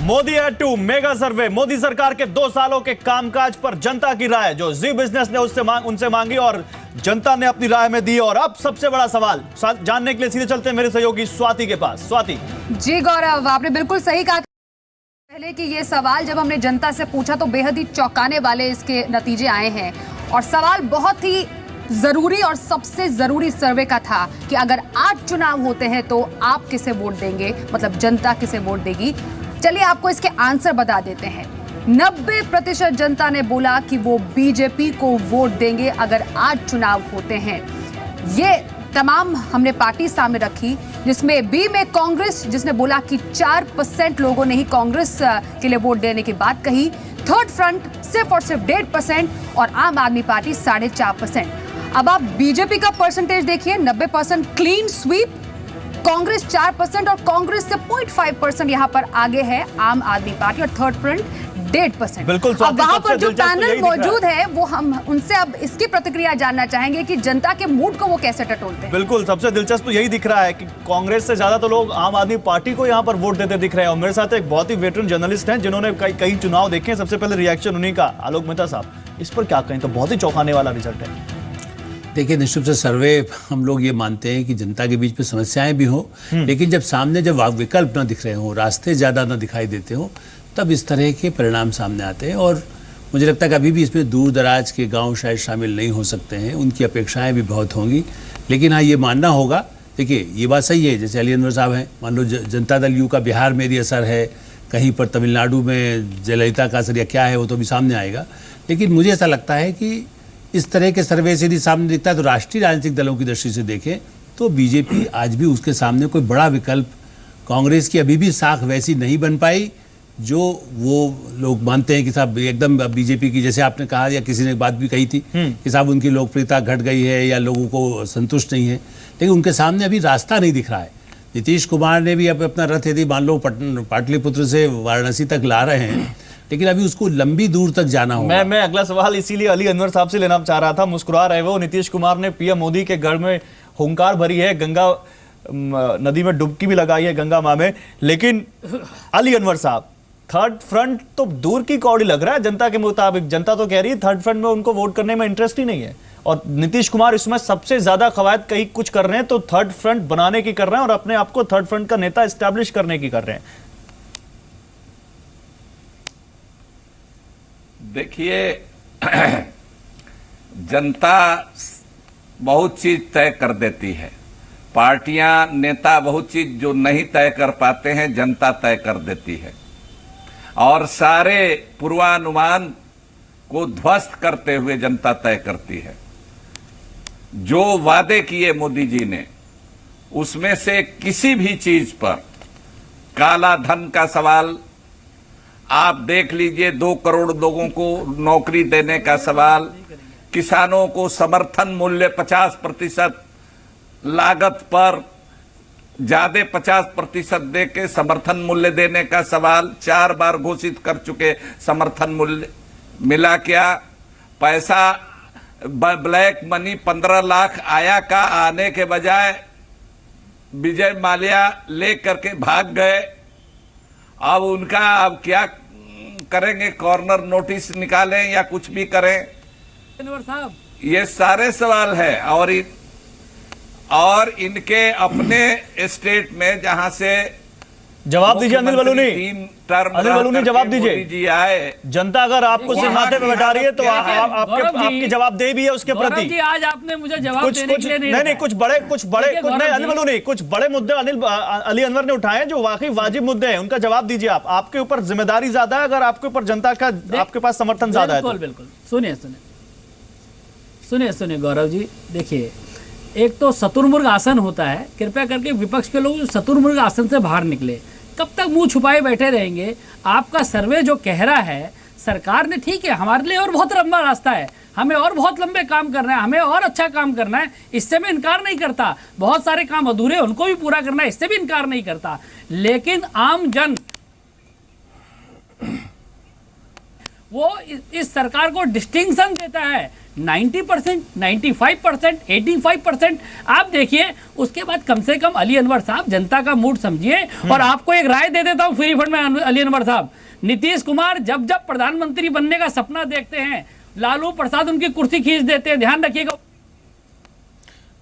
Modi eight 2 mega सर्वे। मोदी सरकार के 2 सालों के कामकाज पर जनता की राय जो जी बिजनेस ने उनसे मांगी और जनता ने अपनी राय में दी। और अब सबसे बड़ा सवाल जानने के लिए सीधे चलते हैं मेरे सहयोगी स्वाति के पास। स्वाति जी गौरव, आपने बिल्कुल सही कहा पहले कि ये सवाल जब हमने जनता से पूछा तो बेहद ही चौंकाने वाले इसके नतीजे आए हैं। और सवाल बहुत ही जरूरी और सबसे जरूरी सर्वे का था कि अगर 8 चुनाव होते हैं तो आप किसे वोट देंगे, मतलब जनता किसे वोट देगी। चलिए आपको इसके आंसर बता देते हैं। 90% जनता ने बोला कि वो बीजेपी को वोट देंगे अगर 8 चुनाव होते हैं। ये तमाम हमने पार्टी सामने रखी, जिसमें बी में कांग्रेस, जिसने बोला कि 4% लोगों ने ही कांग्रेस के लिए वोट देने की बात कही। थर्ड फ्रंट सिर्फ और सिर्फ 1.5% और आम आदमी पार्टी 4.5%। अब आप बीजेपी का परसेंटेज देखिए, 90% क्लीन स्वीप, कांग्रेस 4% और कांग्रेस से 0.5% यहाँ पर आगे है आम आदमी पार्टी और थर्ड फ्रंट 1.5%। बिल्कुल। अब वहां पर जो पैनल मौजूद है वो हम उनसे अब इसकी प्रतिक्रिया जानना चाहेंगे कि जनता के मूड को वो कैसे टटोलते हैं। बिल्कुल, सबसे दिलचस्प तो यही दिख रहा है कि कांग्रेस से ज्यादा तो लोग आम आदमी पार्टी को यहाँ पर वोट देते दिख रहे हैं। और मेरे साथ एक बहुत ही वेटरन जर्नलिस्ट हैं जिन्होंने कई चुनाव देखे हैं। सबसे पहले रिएक्शन उन्हीं का, आलोक मेहता साहब, इस पर क्या कहें? तो बहुत ही चौंकाने वाला रिजल्ट है। देखिए, निश्चित से सर्वे हम लोग ये मानते हैं कि जनता के बीच में समस्याएं भी हो, लेकिन जब सामने जब विकल्प ना दिख रहे हो, रास्ते ज्यादा ना दिखाई देते हो, तब इस तरह के परिणाम सामने आते हैं। और मुझे लगता है कि अभी भी इसमें दूर दराज के गांव शायद शामिल नहीं हो सकते हैं, उनकी अपेक्षाएं भी बहुत होंगी। लेकिन हाँ, ये मानना होगा, देखिए ये बात सही है, जैसे अली अनवर साहब हैं, मान लो जनता दल यू का बिहार में भी असर है, कहीं पर तमिलनाडु में जयललिता का असर या क्या है वो तो भी सामने आएगा। लेकिन मुझे ऐसा लगता है कि इस तरह के सर्वे से यदि सामने दिखता है तो राष्ट्रीय राजनीतिक दलों की दृष्टि से देखें तो बीजेपी आज भी उसके सामने कोई बड़ा विकल्प, कांग्रेस की अभी भी साख वैसी नहीं बन पाई जो वो लोग मानते हैं कि साहब एकदम बीजेपी की, जैसे आपने कहा या किसी ने बात भी कही थी कि साहब उनकी लोकप्रियता घट गई है या लोगों को संतुष्ट नहीं है। लेकिन उनके सामने अभी रास्ता नहीं दिख रहा है। नीतीश कुमार ने भी अब अपना रथ यदि मान लो पाटलिपुत्र से वाराणसी तक ला रहे हैं, लेकिन अभी उसको लंबी दूर तक जाना होगा। मैं अगला सवाल इसीलिए अली अनवर साहब से लेना चाह रहा था। मुस्कुरा रहे वो, नीतीश कुमार ने पीएम मोदी के घर में हुंकार भरी है, गंगा नदी में डुबकी भी लगाई है, गंगा मां में। लेकिन अली अनवर साहब, थर्ड फ्रंट तो दूर की कौड़ी लग रहा है जनता के मुताबिक। जनता तो कह रही है थर्ड फ्रंट में उनको वोट करने में इंटरेस्ट ही नहीं है। और नीतीश कुमार इसमें सबसे ज्यादा कवायद कहीं कुछ कर रहे हैं तो थर्ड फ्रंट बनाने की कर रहे हैं और अपने आप को थर्ड फ्रंट का नेता एस्टैब्लिश करने की कर रहे हैं। देखिए, जनता बहुत चीज तय कर देती है, पार्टियां, नेता बहुत चीज जो नहीं तय कर पाते हैं जनता तय कर देती है। और सारे पूर्वानुमान को ध्वस्त करते हुए जनता तय करती है। जो वादे किए मोदी जी ने उसमें से किसी भी चीज पर, काला धन का सवाल आप देख लीजिए, 2 करोड़ लोगों को नौकरी देने का सवाल, किसानों को समर्थन मूल्य 50% लागत पर ज्यादा 50% दे के समर्थन मूल्य देने का सवाल, 4 बार घोषित कर चुके समर्थन मूल्य मिला क्या? पैसा ब्लैक मनी 15 लाख आया का, आने के बजाय विजय माल्या ले करके भाग गए। अब उनका अब क्या करेंगे? कॉर्नर नोटिस निकालें या कुछ भी करें? साहब, ये सारे सवाल है। और इनके अपने स्टेट में जहां से जवाब दीजिए अनिल बलूनी, 3 टर्म अनिल बलूनी जवाब दीजिए। जी आए, जनता अगर आपको सिर माथे पे बैठा रही है तो आपकी जवाबदेही भी है उसके प्रति। जी, आज आपने मुझे जवाब देने के लिए नहीं, कुछ बड़े नहीं अनिल बलूनी, कुछ बड़े मुद्दे अली अनवर ने उठाए जो वाकई वाजिब मुद्दे हैं, उनका जवाब दीजिए आप। आपके ऊपर जिम्मेदारी ज्यादा है अगर आपके ऊपर जनता का, आपके पास समर्थन ज्यादा है। बिल्कुल। सुनिए गौरव जी, देखिए, एक तो शतुर्मुर्ग आसन होता है, कृपया करके विपक्ष के लोग शतुर्मुर्ग आसन से बाहर निकले। कब तक मुंह छुपाए बैठे रहेंगे? आपका सर्वे जो कह रहा है, सरकार ने, ठीक है, हमारे लिए और बहुत लंबा रास्ता है, हमें और बहुत लंबे काम करना है, हमें और अच्छा काम करना है, इससे मैं इनकार नहीं करता। बहुत सारे काम अधूरे हैं, उनको भी पूरा करना है, इससे भी इनकार नहीं करता। लेकिन आम जन वो इस सरकार को डिस्टिंक्शन देता है 90%, 95%, 85%। आप देखिए, उसके बाद कम से कम अली अनवर साहब जनता का मूड समझिए। और आपको एक राय दे देता हूं फ्री फंड में, अली अनवर साहब, नीतीश कुमार जब जब प्रधानमंत्री बनने का सपना देखते हैं, लालू प्रसाद उनकी कुर्सी खींच देते हैं। ध्यान रखिएगा,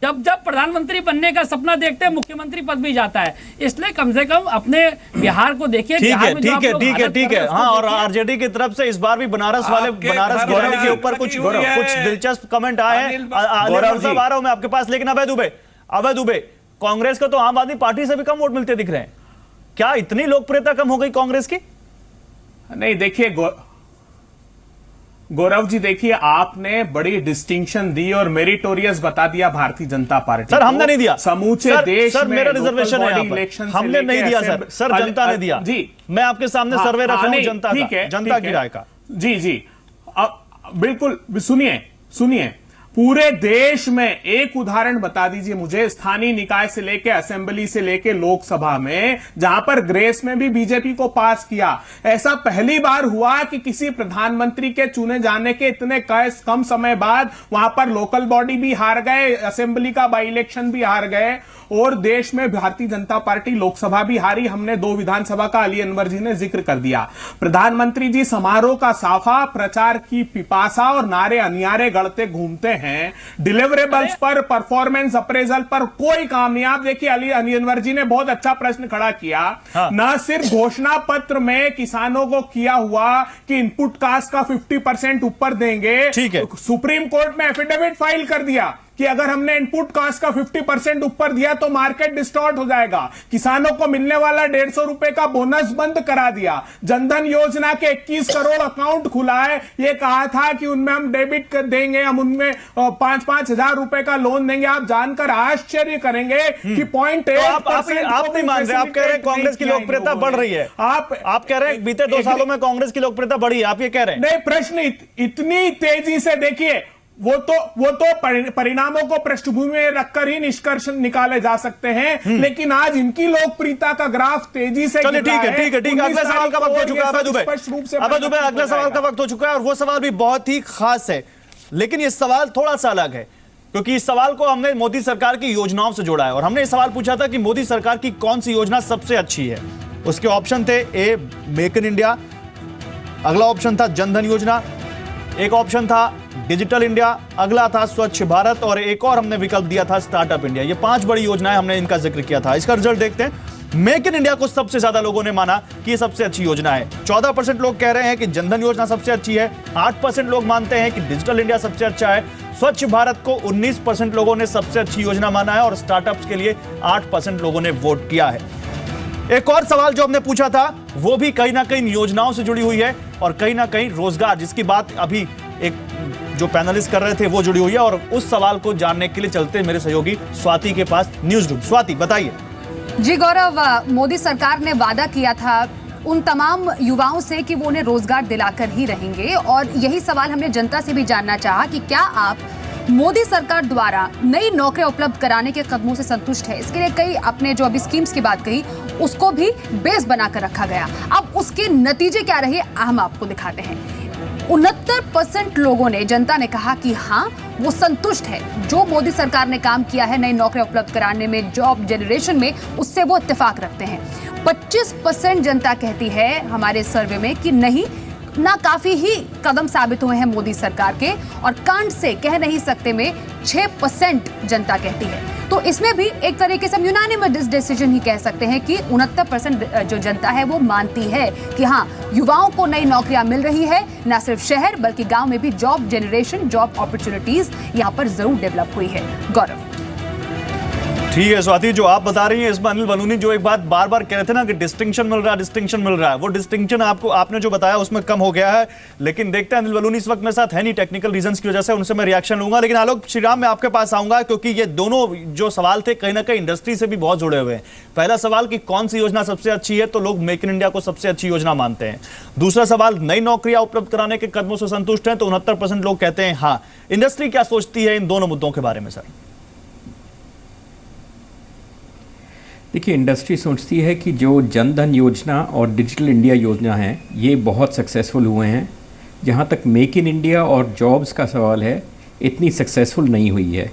जब जब प्रधानमंत्री बनने का सपना देखते हैं, मुख्यमंत्री पद भी जाता है। इसलिए कम से कम अपने बिहार को देखिए। ठीक है। हाँ, और आरजेडी की तरफ से इस बार भी बनारस गौरव के ऊपर कुछ दिलचस्प कमेंट आए हैं। गौरव साहब, आ रहा हूं मैं आपके पास, लेकिन अभय दुबे, कांग्रेस को तो आम आदमी पार्टी से भी कम वोट मिलते दिख रहे हैं। क्या इतनी लोकप्रियता कम हो गई कांग्रेस की? नहीं, देखिए गौरव जी, देखिए आपने बड़ी डिस्टिंक्शन दी और मेरिटोरियस बता दिया भारतीय जनता पार्टी। सर, हमने नहीं दिया समूचे देश में। मेरा रिजर्वेशन है इलेक्शन, हमने नहीं दिया सर, जनता ने दिया जी। मैं आपके सामने सर्वे रख रहा हूं जनता की राय का। जी, बिल्कुल सुनिए, पूरे देश में एक उदाहरण बता दीजिए मुझे, स्थानीय निकाय से लेके असेंबली से लेके लोकसभा में, जहां पर ग्रेस में भी बीजेपी को पास किया। ऐसा पहली बार हुआ कि किसी प्रधानमंत्री के चुने जाने के इतने कम समय बाद वहां पर लोकल बॉडी भी हार गए, असेंबली का बाई इलेक्शन भी हार गए, और देश में भारतीय जनता पार्टी लोकसभा भी हारी। हमने 2 विधानसभा का अली अनवर जी ने जिक्र कर दिया। प्रधानमंत्री जी समारोह का साफा, प्रचार की पिपासा और नारे अनियारे गढ़ते घूमते हैं। डिलीवरेबल्स पर, परफॉर्मेंस अप्रेजल पर कोई काम नहीं। आप देखिए, अली अनवर जी ने बहुत अच्छा प्रश्न खड़ा किया। हाँ। न सिर्फ घोषणा पत्र में किसानों को किया हुआ कि इनपुट कास्ट का 50% ऊपर देंगे, सुप्रीम कोर्ट में एफिडेविट फाइल कर दिया कि अगर हमने इनपुट कास्ट का 50% ऊपर दिया तो मार्केट डिस्टॉर्ट हो जाएगा। किसानों को मिलने वाला 150 रुपए का बोनस बंद करा दिया। जनधन योजना के 21 करोड़ अकाउंट खुला है। ये कहा था कि उनमें हम डेबिट कर देंगे, हम उनमें 5-5 हजार रुपए का लोन देंगे। आप जानकर आश्चर्य करेंगे कि 0.8% आप नहीं मान रहे, आप कह रहे हैं कांग्रेस की लोकप्रियता बढ़ रही है। आप कह रहे हैं बीते 2 सालों में कांग्रेस की लोकप्रियता बढ़ी है, आप ये कह रहे हैं? नहीं, प्रश्न इतनी तेजी से, देखिए वो तो परिणामों को पृष्ठभूमि में रखकर ही निष्कर्ष निकाले जा सकते हैं, लेकिन आज इनकी लोकप्रियता का ग्राफ तेजी से ठीक है। अगले सवाल का वक्त हो चुका है अभय दुबे, अगले सवाल का वक्त हो चुका है, और वो सवाल भी बहुत ही खास है। लेकिन ये सवाल थोड़ा सा अलग है, क्योंकि इस सवाल को हमने मोदी सरकार की योजनाओं से जोड़ा है। और हमने ये सवाल पूछा था कि मोदी सरकार की कौन सी योजना सबसे अच्छी है। उसके ऑप्शन थे: ए, मेक इन इंडिया, अगला ऑप्शन था जनधन योजना, एक ऑप्शन था डिजिटल इंडिया, अगला था स्वच्छ भारत, और एक और हमने विकल्प दिया था स्टार्टअप इंडिया। ये 5 बड़ी योजनाएं हमने इनका जिक्र किया था। इसका रिजल्ट देखते हैं। मेक इन इंडिया को सबसे ज्यादा लोगों ने माना कि ये सबसे अच्छी योजना है। 14% लोग कह रहे हैं कि जनधन योजना सबसे अच्छी है, 8% लोग मानते हैं कि डिजिटल इंडिया सबसे अच्छा है, स्वच्छ भारत को 19% लोगों ने सबसे अच्छी योजना माना है, और स्टार्टअप्स के लिए 8% लोगों ने वोट किया है। एक और सवाल जो हमने पूछा था वो भी कहीं ना कहीं योजनाओं से जुड़ी हुई है, और कहीं ना कहीं रोजगार, जिसकी बात अभी एक जो पैनलिस्ट कर रहे थे वो जुड़ी हुई है। और उस सवाल को जानने के लिए चलते मेरे सहयोगी स्वाति के पास न्यूज रूम। स्वाति, बताइए। जी गौरव, मोदी सरकार ने वादा किया था उन तमाम युवाओं से कि वो उन्हें रोजगार दिलाकर ही रहेंगे, और यही सवाल हमने जनता से भी जानना चाहा कि क्या आप मोदी सरकार द्वारा नई नौकरियां उपलब्ध कराने के कदमों से संतुष्ट है। इसके लिए कई अपने जो अभी स्कीम्स की बात कही उसको भी बेस बनाकर रखा गया। अब उसके नतीजे क्या रहे हम आपको दिखाते हैं। 69% लोगों ने, जनता ने कहा कि हाँ वो संतुष्ट है जो मोदी सरकार ने काम किया है नई नौकरियां उपलब्ध कराने में, जॉब जनरेशन में, उससे वो इत्तेफाक रखते हैं। 25% जनता कहती है हमारे सर्वे में कि नहीं, ना काफी ही कदम साबित हुए हैं मोदी सरकार के, और कांड से कह नहीं सकते में 6% जनता कहती है। तो इसमें भी एक तरीके से हम यूनानिमस डिसीजन ही कह सकते हैं कि 69% जो जनता है वो मानती है कि हाँ, युवाओं को नई नौकरियां मिल रही है, न सिर्फ शहर बल्कि गांव में भी जॉब जनरेशन, जॉब अपॉर्चुनिटीज यहां पर जरूर डेवलप हुई है। गौरव, ठीक है स्वाति, जो आप बता रही हैं इसमें अनिल बलूनी जो एक बात बार बार कह रहे थे ना कि डिस्टिंक्शन मिल रहा है, वो डिस्टिंक्शन आपने जो बताया उसमें कम हो गया है। लेकिन देखते हैं, अनिल बलूनी इस वक्त मेरे साथ है नहीं, टेक्निकल रीजंस की वजह से, उनसे मैं रिएक्शन लूंगा। लेकिन आलोक श्रीराम, मैं आपके पास आऊंगा, क्योंकि ये दोनों जो सवाल थे कहीं ना कहीं इंडस्ट्री से भी बहुत जुड़े हुए हैं। पहला सवाल कि कौन सी योजना सबसे अच्छी है, तो लोग मेक इन इंडिया को सबसे अच्छी योजना मानते हैं। दूसरा सवाल, नई नौकरियां उपलब्ध कराने के कदमों से संतुष्ट हैं, तो 69% लोग कहते हैं हाँ। इंडस्ट्री क्या सोचती है इन दोनों मुद्दों के बारे में सर? देखिए, इंडस्ट्री सोचती है कि जो जनधन योजना और डिजिटल इंडिया योजना है ये बहुत सक्सेसफुल हुए हैं, जहाँ तक मेक इन इंडिया और जॉब्स का सवाल है, इतनी सक्सेसफुल नहीं हुई है।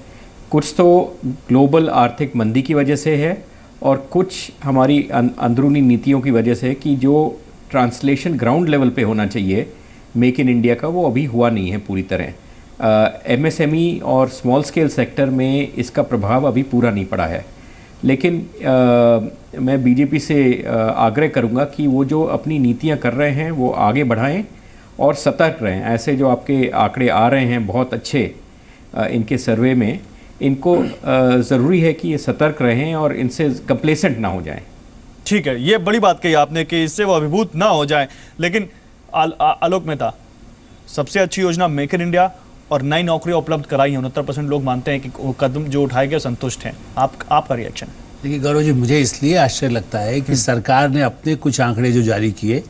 कुछ तो ग्लोबल आर्थिक मंदी की वजह से है और कुछ हमारी अंदरूनी नीतियों की वजह से कि जो ट्रांसलेशन ग्राउंड लेवल पे होना चाहिए मेक इन इंडिया का, वो अभी हुआ नहीं है पूरी तरह। एमएसएमई और स्मॉल स्केल सेक्टर में इसका प्रभाव अभी पूरा नहीं पड़ा है। लेकिन मैं बीजेपी से आग्रह करूंगा कि वो जो अपनी नीतियां कर रहे हैं वो आगे बढ़ाएं और सतर्क रहें। ऐसे जो आपके आंकड़े आ रहे हैं बहुत अच्छे इनके सर्वे में, इनको ज़रूरी है कि ये सतर्क रहें और इनसे कंप्लेसेंट ना हो जाएं। ठीक है, ये बड़ी बात कही आपने कि इससे वो अभिभूत ना हो जाए। लेकिन आलोक मेहता, सबसे अच्छी योजना मेक इन इंडिया और नई नौकरियां उपलब्ध कराई हैं, 69% लोग मानते हैं कि वो कदम जो उठाए गए संतुष्ट हैं। आपका रिएक्शन? देखिए गौरव जी, मुझे इसलिए आश्चर्य लगता है कि सरकार ने अपने कुछ आंकड़े जो जारी किए,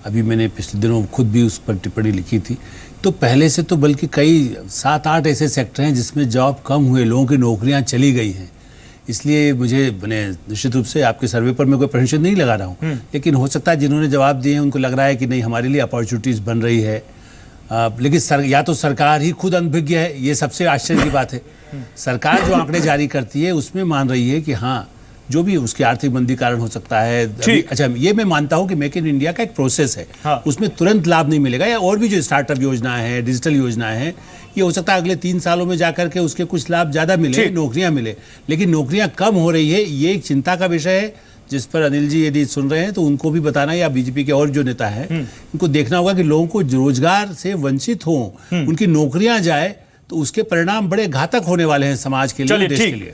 अभी मैंने पिछले दिनों खुद भी उस पर टिप्पणी लिखी थी, तो पहले से तो बल्कि कई 7-8 ऐसे सेक्टर हैं जिसमें जॉब कम हुए, लोगों की नौकरियां चली गई हैं। इसलिए मुझे मैंने निश्चित रूप से आपके सर्वे पर मैं कोई प्रश्न नहीं लगा रहा हूँ, लेकिन हो सकता है जिन्होंने जवाब दिए हैं उनको लग रहा है कि नहीं, हमारे लिए अपॉर्चुनिटीज़ बन रही है। लेकिन या तो सरकार ही खुद अनभिज्ञ है, ये सबसे आश्चर्य की बात है। सरकार जो आंकड़े जारी करती है उसमें मान रही है कि हाँ, जो भी उसकी आर्थिक मंदी कारण हो सकता है। अच्छा, ये मैं मानता हूँ कि मेक इन इंडिया का एक प्रोसेस है, हाँ। उसमें तुरंत लाभ नहीं मिलेगा, या और भी जो स्टार्टअप योजना है, डिजिटल योजनाएं हैं, ये हो सकता है अगले 3 सालों में जाकर के उसके कुछ लाभ ज़्यादा मिले, नौकरियां मिले। लेकिन नौकरियां कम हो रही है, ये एक चिंता का विषय है, जिस पर अनिल जी यदि सुन रहे हैं तो उनको भी बताना, या बीजेपी के और जो नेता हैं उनको देखना होगा कि लोगों को रोजगार से वंचित हों, उनकी नौकरियां जाए, तो उसके परिणाम बड़े घातक होने वाले हैं समाज के लिए, देश के लिए।